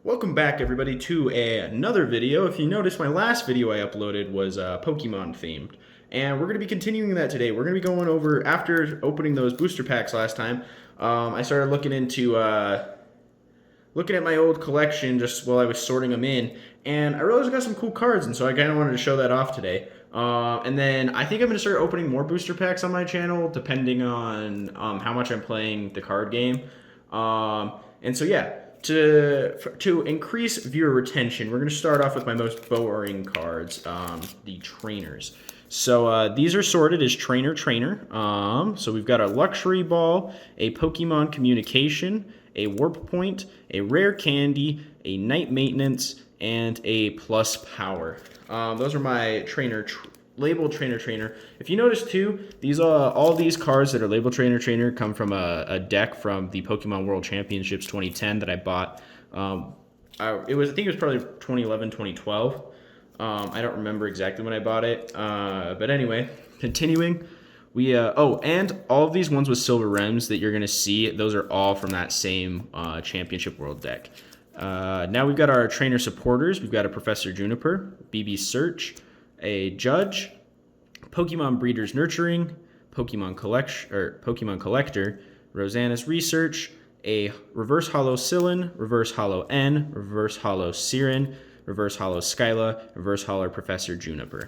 Welcome back everybody to another video. If you noticed, my last video I uploaded was Pokemon themed. And we're going to be continuing that today. We're going to be going over, after opening those booster packs last time, I started looking at my old collection just while I was sorting them in. And I realized I got some cool cards, and so I kind of wanted to show that off today. And then I think I'm going to start opening more booster packs on my channel, depending on how much I'm playing the card game. And so yeah. To increase viewer retention, we're going to start off with my most boring cards, the trainers. So these are sorted as trainer. So we've got a luxury ball, a Pokemon communication, a warp point, a rare candy, a night maintenance, and a plus power. Those are my labeled trainer. If you notice too, all these cards that are labeled trainer come from a deck from the Pokemon World Championships 2010 that I bought. I think it was probably 2011, 2012. I don't remember exactly when I bought it. But anyway, continuing. And all of these ones with silver rims that you're gonna see, those are all from that same Championship World deck. Now we've got our trainer supporters. We've got a Professor Juniper, BB Search, a Judge, Pokemon Breeders Nurturing, Pokemon Collector, Rosanna's Research, a Reverse Holo Sillin, Reverse Holo N, Reverse Holo Siren, Reverse Holo Skyla, Reverse Holo Professor Juniper.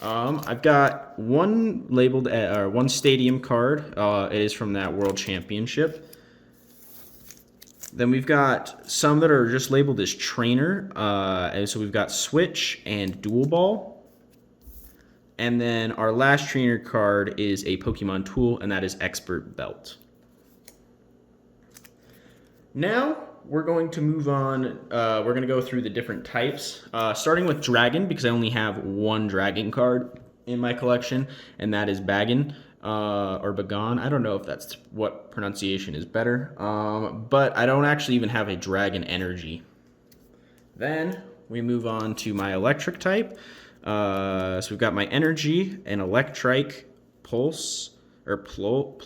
I've got one labeled one stadium card. It is from that World Championship. Then we've got some that are just labeled as trainer. And so we've got Switch and Dual Ball. And then our last trainer card is a Pokemon tool, and that is Expert Belt. Now we're going to move on. We're going to go through the different types, starting with Dragon, because I only have one Dragon card in my collection, and that is Bagon. Or Bagon. I don't know if that's what pronunciation is better. But I don't actually even have a Dragon Energy. Then we move on to my electric type. So we've got my Energy, an Electrike, Pulse, or Plusle,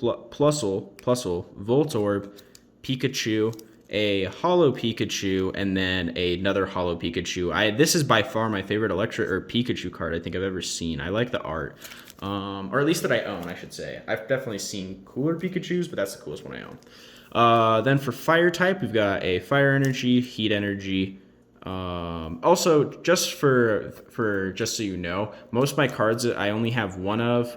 Voltorb, Pikachu, a Holo Pikachu, and then another Holo Pikachu. This is by far my favorite electric or Pikachu card I think I've ever seen. I like the art. Or at least that I own, I should say. I've definitely seen cooler Pikachus, but that's the coolest one I own. Then for fire type, we've got a Fire Energy, Heat Energy. Also, just just so you know, most of my cards I only have one of.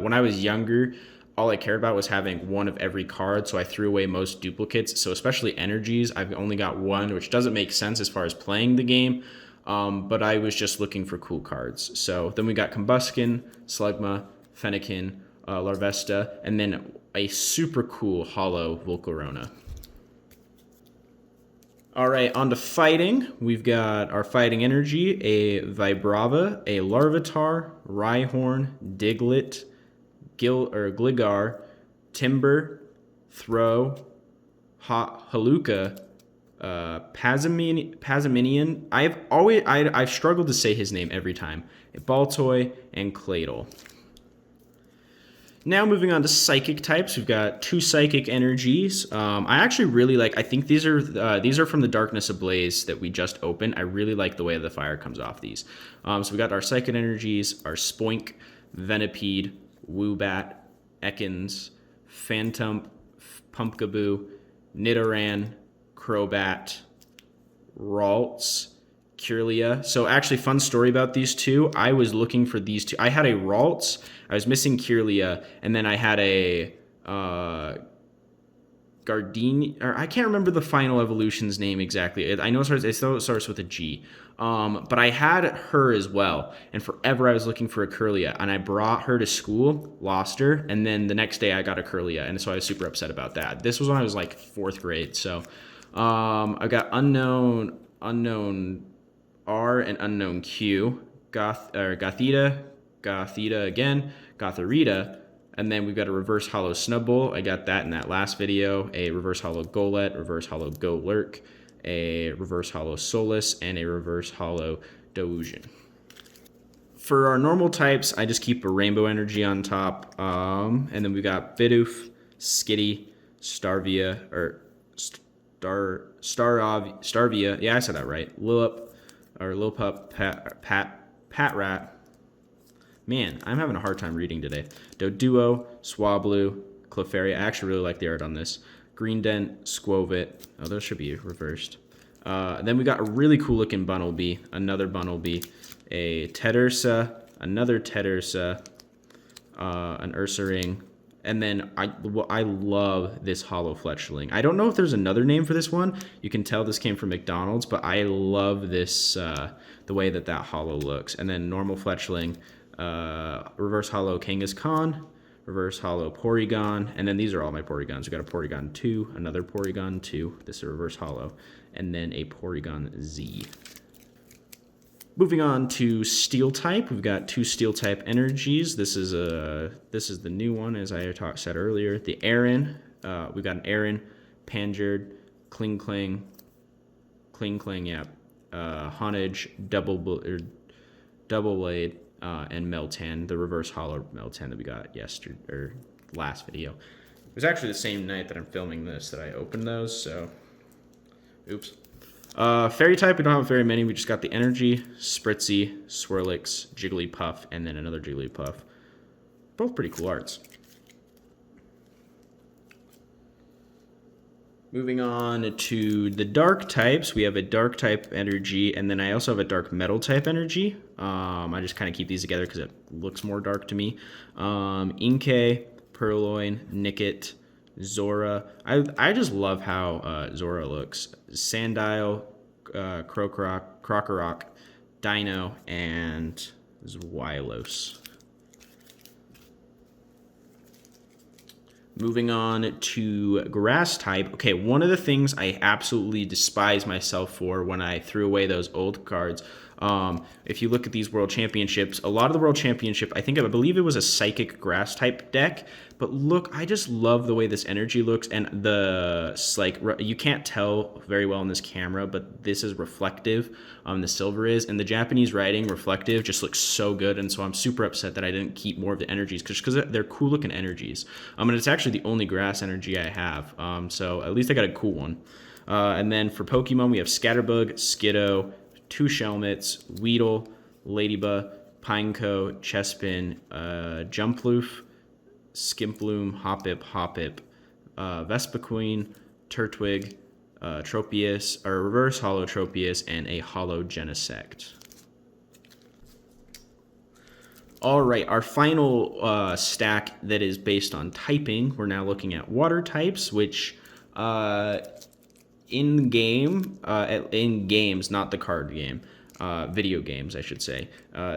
When I was younger, all I cared about was having one of every card, so I threw away most duplicates. So especially energies, I've only got one, which doesn't make sense as far as playing the game. But I was just looking for cool cards. So then we got Combuskin, Slugma, Fennekin, Larvesta, and then a super cool Holo Volcarona. All right, on to fighting. We've got our fighting energy, a Vibrava, a Larvitar, Rhyhorn, Diglett, Gligar, Timber, Throw, Haluka, Pazaminian. I've struggled to say his name every time. Baltoy and Claydol. Now moving on to psychic types, we've got two psychic energies. I actually really like. I think these are from the Darkness Ablaze that we just opened. I really like the way the fire comes off these. So we got our psychic energies, our Spoink, Venipede, Woobat, Ekans, Phantom, Pumpkaboo, Nidoran, Crobat, Ralts, Kirlia. So actually, fun story about these two. I was looking for these two. I had a Ralts, I was missing Kirlia, and then I had a Gardenia, or I can't remember the final evolution's name exactly. I know it starts with a G. But I had her as well, and forever I was looking for a Kirlia, and I brought her to school, lost her, and then the next day I got a Kirlia, and so I was super upset about that. This was when I was like 4th grade, so I got unknown R and unknown Q, Gothita again, Gotharita, and then we've got a reverse holo Snubbull. I got that in that last video. A reverse holo Golett, reverse holo Golurk, a reverse holo Solus, and a reverse holo Delusion. For our normal types, I just keep a rainbow energy on top, and then we got Bidoof, Skitty, Starvia, or Starvia. Yeah, I said that right. Lillipup, Pat Rat. Man, I'm having a hard time reading today. Doduo, Swablu, Clefairy. I actually really like the art on this. Greendent, Squovit. Oh, those should be reversed. Then we got a really cool looking Bunnelby, another Bunnelby, a Tedursa, another Tedursa, an Ursaring, and then I love this Hollow Fletchling. I don't know if there's another name for this one. You can tell this came from McDonald's, but I love this, the way that Hollow looks. And then normal Fletchling, reverse Hollow Kangaskhan, reverse Hollow Porygon, and then these are all my Porygons. We got a Porygon 2, another Porygon 2, this is a reverse Hollow, and then a Porygon Z. Moving on to Steel type, we've got 2 Steel type energies. This is the new one, as I said earlier. The Aaron, we've got an Aaron, Panjerd, Klinklang, yeah, Honage, Double Blade, and Meltan, the reverse Hollow Meltan that we got last video. It was actually the same night that I'm filming this that I opened those, so oops. Fairy type, we don't have very many. We just got the Energy, Spritzy, Swirlix, Jigglypuff, and then another Jigglypuff. Both pretty cool arts. Moving on to the dark types, we have a dark type energy, and then I also have a dark metal type energy. I just kind of keep these together because it looks more dark to me. Inkay, Purloin, Nickit, Zora. I just love how Zora looks. Sandile, Krokorok, Dino, and Zwylos. Moving on to grass type. Okay, one of the things I absolutely despise myself for when I threw away those old cards, if you look at these World Championships, a lot of the World Championship, I believe it was a Psychic grass type deck, but look, I just love the way this energy looks, and you can't tell very well in this camera, but this is reflective, the silver is, and the Japanese writing reflective just looks so good, and so I'm super upset that I didn't keep more of the energies, because they're cool looking energies, and it's actually the only grass energy I have, so at least I got a cool one. And then for Pokemon, we have Scatterbug, Skiddo, 2 Shelmets, Weedle, Ladybug, Pineco, Chespin, Jumploof, Skimploom, Hoppip, Vespiquen, Turtwig, Tropius, or reverse Hollow Tropius, and a Hollow Genesect. All right, our final stack that is based on typing, we're now looking at water types, which in games, not the card game, video games, I should say.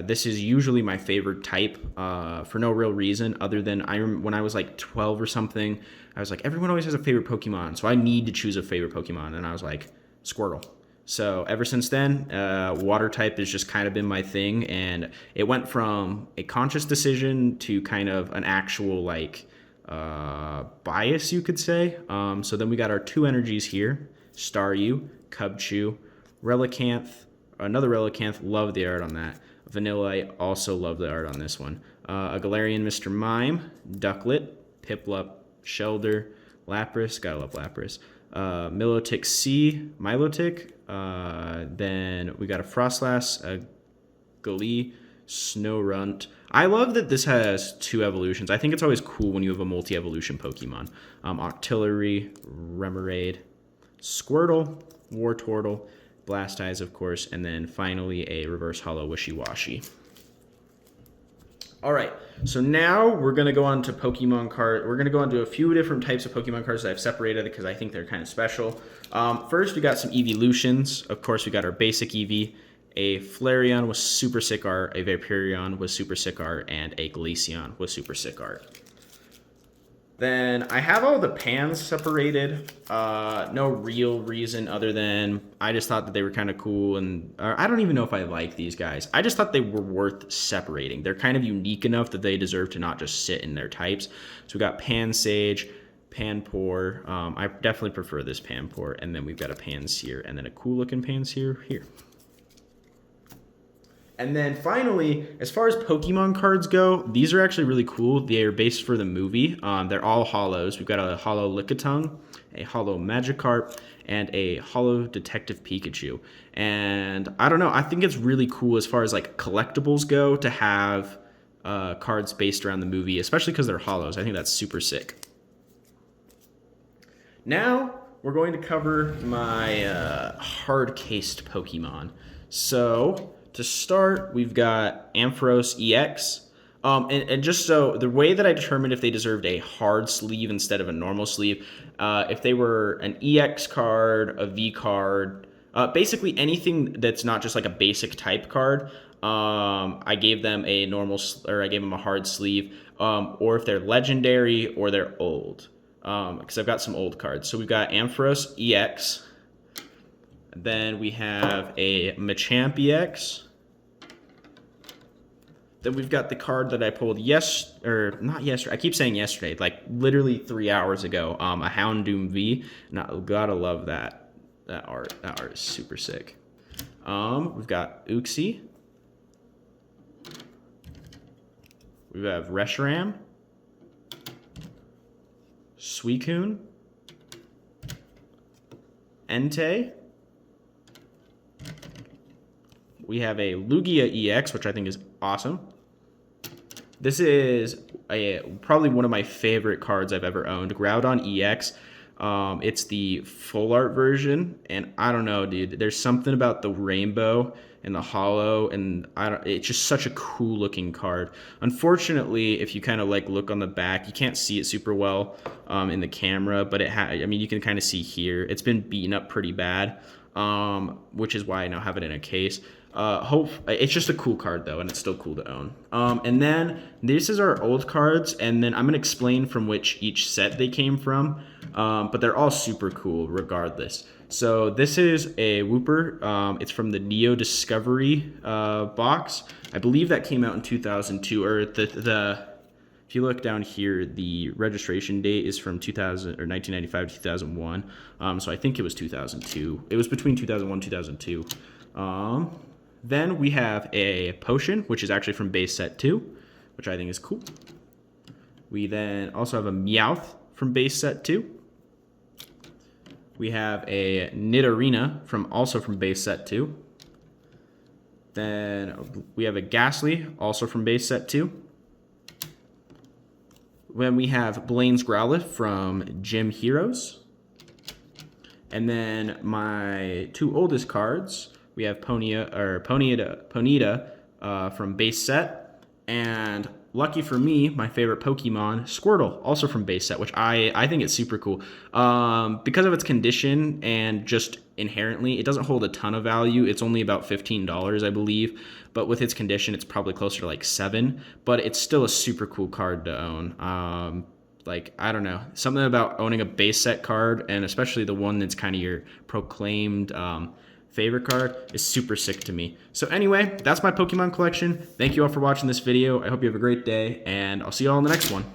This is usually my favorite type for no real reason other than when I was like 12 or something, I was like, everyone always has a favorite Pokemon, so I need to choose a favorite Pokemon, and I was like, Squirtle. So ever since then, water type has just kind of been my thing, and it went from a conscious decision to kind of an actual bias, you could say. So then we got our 2 energies here. Staryu, Cubchoo, Relicanth, another Relicanth, love the art on that. Vanillite, also love the art on this one. A Galarian Mr. Mime, Ducklet, Piplup, Shelder, Lapras, gotta love Lapras. Milotic, then we got a Frostlass, a Galee, Snorunt. I love that this has 2 evolutions. I think it's always cool when you have a multi-evolution Pokemon. Octillery, Remoraid, Squirtle, Wartortle, Blastoise, of course, and then finally a reverse Hollow Wishy-Washy. All right, so now we're going to go on to Pokemon card. We're going to go on to a few different types of Pokemon cards that I've separated because I think they're kind of special. First, we got some evolutions. Of course, we got our basic Eevee, a Flareon with super sick art, a Vaporeon with super sick art, and a Glaceon with super sick art. Then I have all the pans separated. No real reason other than I just thought that they were kind of cool, and I don't even know if I like these guys. I just thought they were worth separating. They're kind of unique enough that they deserve to not just sit in their types. So we got Pansage, Panpour. I definitely prefer this Panpour, and then we've got a Pansear, and then a cool looking Pansear here. And then finally, as far as Pokemon cards go, these are actually really cool. They are based for the movie. They're all hollows. We've got a hollow Lickitung, a holo Magikarp, and a holo Detective Pikachu. And I don't know, I think it's really cool as far as like collectibles go to have cards based around the movie, especially because they're holos. I think that's super sick. Now we're going to cover my hard-cased Pokemon. So to start, we've got Ampharos EX. And just so, the way that I determined if they deserved a hard sleeve instead of a normal sleeve, if they were an EX card, a V card, basically anything that's not just like a basic type card, I gave them a I gave them a hard sleeve, or if they're legendary or they're old, because I've got some old cards. So we've got Ampharos EX, then we have a Machamp EX. Then we've got the card that I pulled not yesterday. I keep saying yesterday, like literally 3 hours ago. A Houndoom V. Gotta love that art. That art is super sick. We've got Uxie. We have Reshiram, Suicune, Entei. We have a Lugia EX, which I think is awesome. This is probably one of my favorite cards I've ever owned, Groudon EX. It's the full art version, and I don't know, dude. There's something about the rainbow and the holo, and it's just such a cool looking card. Unfortunately, if you kind of like look on the back, you can't see it super well in the camera, but I mean, you can kind of see here. It's been beaten up pretty bad, which is why I now have it in a case. It's just a cool card though, and it's still cool to own. And then this is our old cards, and then I'm gonna explain from which each set they came from. But they're all super cool regardless. So this is a Wooper. It's from the Neo Discovery box. I believe that came out in 2002, or if you look down here, the registration date is from 2000 or 1995 to 2001. So I think it was 2002. It was between 2001 and 2002. Then we have a Potion, which is actually from base set 2, which I think is cool. We then also have a Meowth from base set 2. We have a Nidorina also from base set 2. Then we have a Ghastly, also from base set 2. Then we have Blaine's Growlithe from Gym Heroes. And then my two oldest cards, we have Ponyta from base set, and lucky for me, my favorite Pokemon, Squirtle, also from base set, which I think it's super cool. Because of its condition and just inherently, it doesn't hold a ton of value. It's only about $15, I believe. But with its condition, it's probably closer to like $7. But it's still a super cool card to own. Like, I don't know, something about owning a base set card, and especially the one that's kind of your proclaimed favorite card, is super sick to me. So anyway, that's my Pokemon collection. Thank you all for watching this video. I hope you have a great day, and I'll see you all in the next one.